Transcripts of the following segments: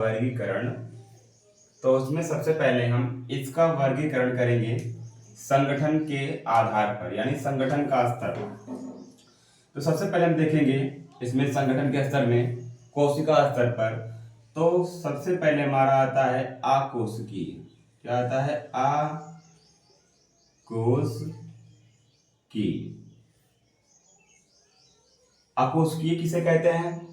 वर्गीकरण। तो उसमें सबसे पहले हम इसका वर्गीकरण करेंगे संगठन के आधार पर, यानी संगठन का स्तर। तो सबसे पहले हम देखेंगे इसमें संगठन के स्तर में कोशिका स्तर पर। तो सबसे पहले हमारा आता है आकोशिकीय। क्या आता है? आकोशिकीय। अकोशिकीय किसे कहते हैं?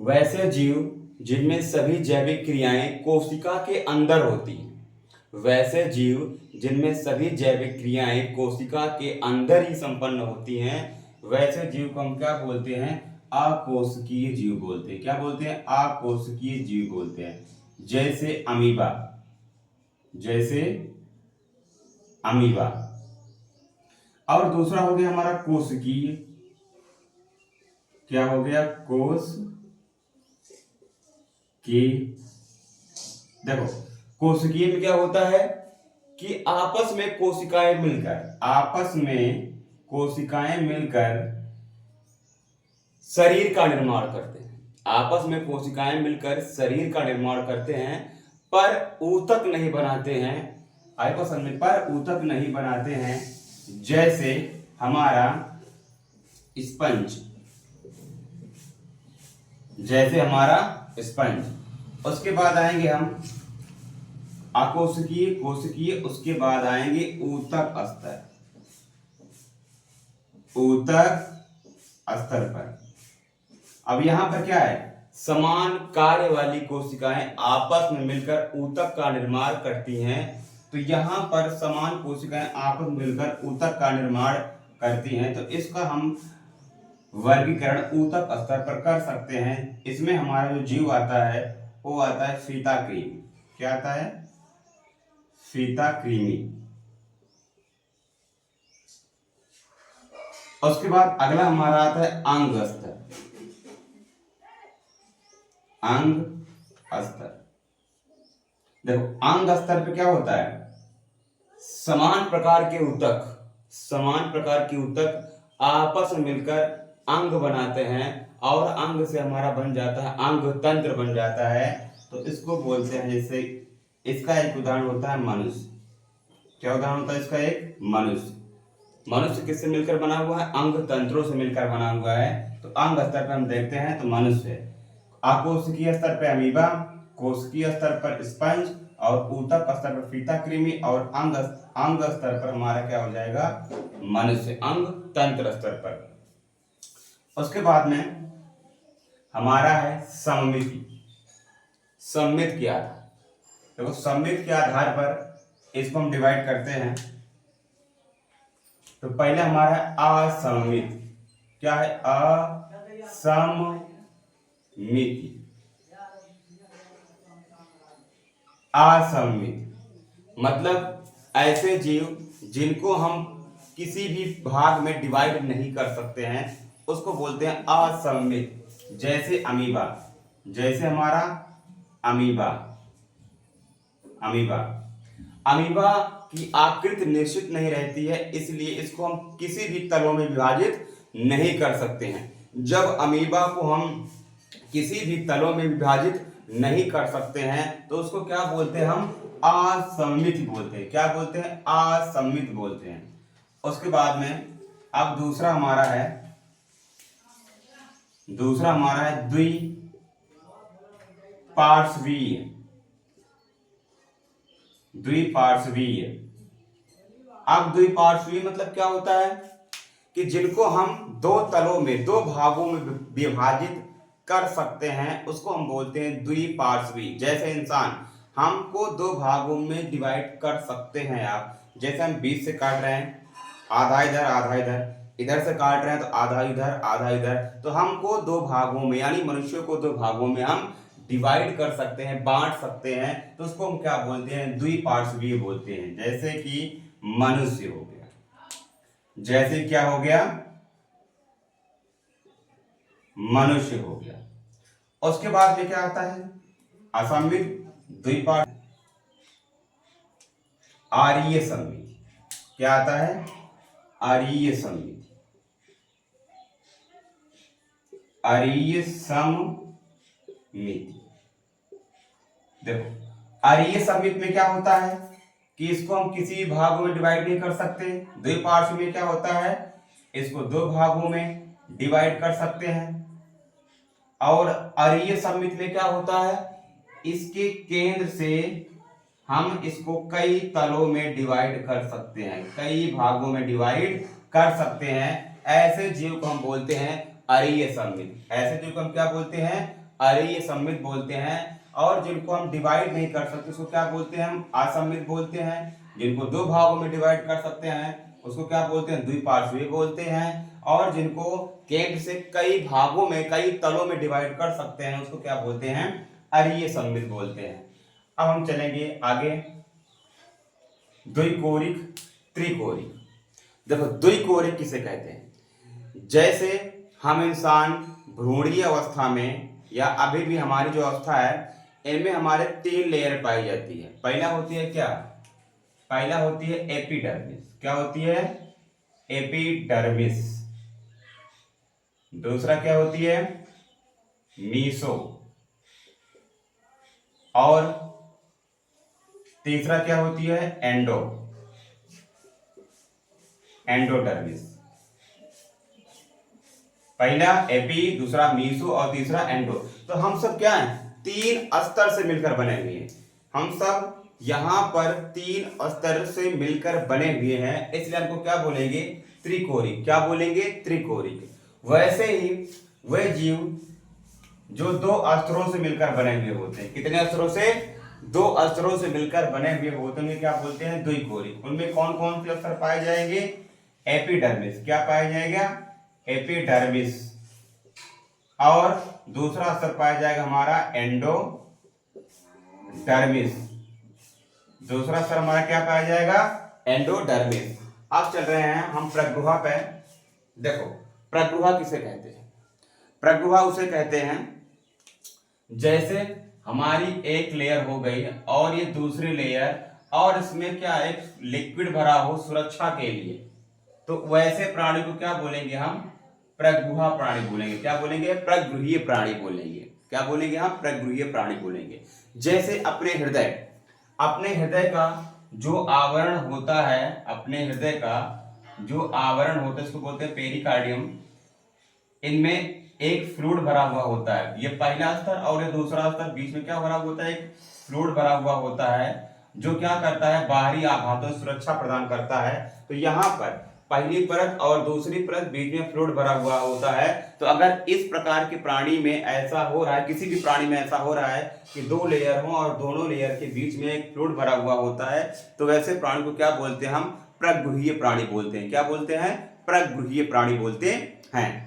वैसे जीव जिनमें सभी जैविक क्रियाएं कोशिका के अंदर होती हैं। वैसे जीव जिनमें सभी जैविक क्रियाएं कोशिका के अंदर ही संपन्न होती हैं, वैसे जीव को हम क्या बोलते हैं? अकोशिकीय जीव बोलते हैं। क्या बोलते हैं? अकोशिकीय जीव बोलते हैं। जैसे अमीबा, जैसे अमीबा। और दूसरा हो गया हमारा कोशिकीय। क्या हो गया? कोशिकीय। देखो, कोशिकीय में क्या होता है कि आपस में कोशिकाएं मिलकर शरीर का निर्माण करते हैं। आपस में कोशिकाएं मिलकर शरीर का निर्माण करते हैं, पर ऊतक नहीं बनाते हैं। आपको समझ, पर ऊतक नहीं बनाते हैं। जैसे हमारा स्पंज। उसके बाद आएंगे हम अकोशिकीय, कोशिकीय, उसके बाद आएंगे ऊतक स्तर। पर अब यहां पर क्या है? समान कार्य वाली कोशिकाएं आपस में मिलकर ऊतक का निर्माण करती हैं। तो यहां पर समान कोशिकाएं आपस में मिलकर ऊतक का निर्माण करती हैं, तो इसका हम वर्गीकरण ऊतक स्तर पर कर सकते हैं। इसमें हमारा जो जीव आता है वो आता है फीताकृमि। क्या आता है? फीताकृमि। उसके बाद अगला हमारा आता है अंग स्तर। देखो, अंग स्तर पे क्या होता है? समान प्रकार के ऊतक आपस में मिलकर अंग बनाते हैं, और अंग से हमारा बन जाता है, अंग तंत्र बन जाता है। तो इसको बोलते हैं, जैसे इसका एक उदाहरण होता है मनुष्य। क्या उदाहरण होता है इसका? एक मनुष्य किससे मिलकर बना हुआ है? अंग तंत्रों से मिलकर बना हुआ है। तो अंग स्तर पर हम देखते हैं तो मनुष्य है। अकोशिकीय स्तर पर अमीबा, कोशिकीय स्तर पर स्पंज, और ऊतक स्तर पर फीताकृमि, और अंग स्तर पर हमारा क्या हो जाएगा? मनुष्य, अंग तंत्र स्तर पर। उसके बाद में हमारा है सममित के आधार। देखो, सममित के आधार पर इसको हम डिवाइड करते हैं। तो पहले हमारा है असममित। क्या है? असममित मतलब ऐसे जीव जिनको हम किसी भी भाग में डिवाइड नहीं कर सकते हैं, उसको बोलते हैं असममित। जैसे अमीबा, जैसे हमारा अमीबा की आकृति निश्चित नहीं रहती है, इसलिए इसको हम किसी भी तलों में विभाजित नहीं कर सकते हैं। जब अमीबा को हम किसी भी तलों में विभाजित नहीं कर सकते हैं, तो उसको क्या बोलते हैं? हम असममित बोलते हैं। क्या बोलते हैं? असममित बोलते हैं। उसके बाद में अब दूसरा हमारा है द्विपार्श्वीय। अब द्विपार्श्वीय मतलब क्या होता है कि जिनको हम दो तलों में, दो भागों में विभाजित कर सकते हैं, उसको हम बोलते हैं द्विपार्श्वीय। जैसे इंसान, हमको दो भागों में डिवाइड कर सकते हैं आप। जैसे हम बीच से काट रहे हैं, आधा इधर आधा इधर से काट रहे हैं तो आधा इधर आधा इधर, तो हमको दो भागों में, यानी मनुष्य को दो भागों में हम डिवाइड कर सकते हैं, बांट सकते हैं। तो उसको हम क्या बोलते हैं? द्विपार्श्वीय बोलते हैं। जैसे कि मनुष्य हो गया, जैसे क्या हो गया? मनुष्य हो गया। उसके बाद में क्या आता है? असममित, द्विपार्श्वीय, आरीय सममिति। क्या आता है? आरीय सममिति। देखो अरीय सममित में क्या होता है कि इसको हम किसी भी भागों में डिवाइड नहीं कर सकते। द्विपार्श्व में क्या होता है, इसको दो भागों में डिवाइड कर सकते हैं। और अरीय सममित में क्या होता है, इसके केंद्र से हम इसको कई तलों में डिवाइड कर सकते हैं, कई भागों में डिवाइड कर सकते हैं। ऐसे जीव को हम बोलते हैं अरीय सममित। ऐसे जीव को हम क्या बोलते हैं, अरीय सममित बोलते हैं। और जिनको हम डिवाइड नहीं कर सकते उसको क्या बोलते हैं, हम असममित बोलते हैं। जिनको दो भागों में डिवाइड कर सकते हैं उसको क्या बोलते हैं, द्विपार्श्वीय बोलते हैं। और जिनको केंद्र से कई भागों में, कई तलों में डिवाइड कर सकते हैं उसको क्या बोलते हैं, अरीय सममित बोलते हैं। अब हम चलेंगे आगे, द्विकोरिक, त्रिकोरिक। देखो द्विकोरिक किसे कहते हैं, जैसे हम इंसान भ्रूणीय अवस्था में या अभी भी हमारी जो अवस्था है इनमें हमारे 3 लेयर पाई जाती है। पहला होती है क्या, पहला होती है एपिडर्मिस। क्या होती है, एपिडर्मिस। दूसरा क्या होती है, मीसो। और तीसरा क्या होती है, एंडोडर्मिस। पहला एपी, दूसरा मीसो और तीसरा एंडो। तो हम सब क्या हैं, 3 स्तर से मिलकर बने हुए हैं। हम सब यहां पर 3 स्तर से मिलकर बने हुए हैं, इसलिए हमको क्या बोलेंगे, त्रिकोरिक। क्या बोलेंगे, त्रिकोरिक। वैसे ही वे जीव जो 2 स्तरों से मिलकर बने हुए होते हैं, कितने स्तरों से, 2 स्तरों से मिलकर बने हुए होते हैं, क्या बोलते हैं, द्विकोरिक। उनमें कौन कौन से स्तर पाए जाएंगे, एपिडर्मिस। क्या पाया जाएगा, एपिडर्मिस। और दूसरा स्तर पाया जाएगा हमारा एंडोडर्मिस। दूसरा स्तर हमारा क्या पाया जाएगा, एंडोडर्मिस। अब चल रहे हैं हम प्रगुहा पे। देखो प्रगुहा किसे कहते हैं, प्रगुहा उसे कहते हैं जैसे हमारी एक लेयर हो गई और ये दूसरी लेयर, और इसमें क्या एक लिक्विड भरा हो सुरक्षा के लिए, तो वैसे प्राणी को क्या बोलेंगे हम, प्रगुहा प्राणी बोलेंगे। क्या बोलेंगे, प्रगृहीय प्राणी बोलेंगे। क्या बोलेंगे हम, प्रगृहीय प्राणी बोलेंगे। जैसे अपने हृदय का जो आवरण होता है, अपने हृदय का जो आवरण होता है उसको बोलते हैं पेरिकार्डियम। इनमें एक फ्लूइड भरा हुआ होता है, ये पहला स्तर और ये दूसरा स्तर, बीच में क्या भरा हुआ होता है, एक फ्लूइड भरा हुआ होता है जो क्या करता है, बाहरी आघातों से सुरक्षा प्रदान करता है। तो यहाँ पर पहली परत और दूसरी परत, बीच में फ्लूइड भरा हुआ होता है। तो अगर इस प्रकार के प्राणी में ऐसा हो रहा है, किसी भी प्राणी में ऐसा हो रहा है कि 2 लेयर हो और दोनों लेयर के बीच में एक फ्लूइड भरा हुआ होता है, तो वैसे प्राणी को क्या बोलते हैं हम, प्रगृहीय प्राणी बोलते हैं। क्या बोलते हैं, प्रगृहीय प्राणी बोलते हैं।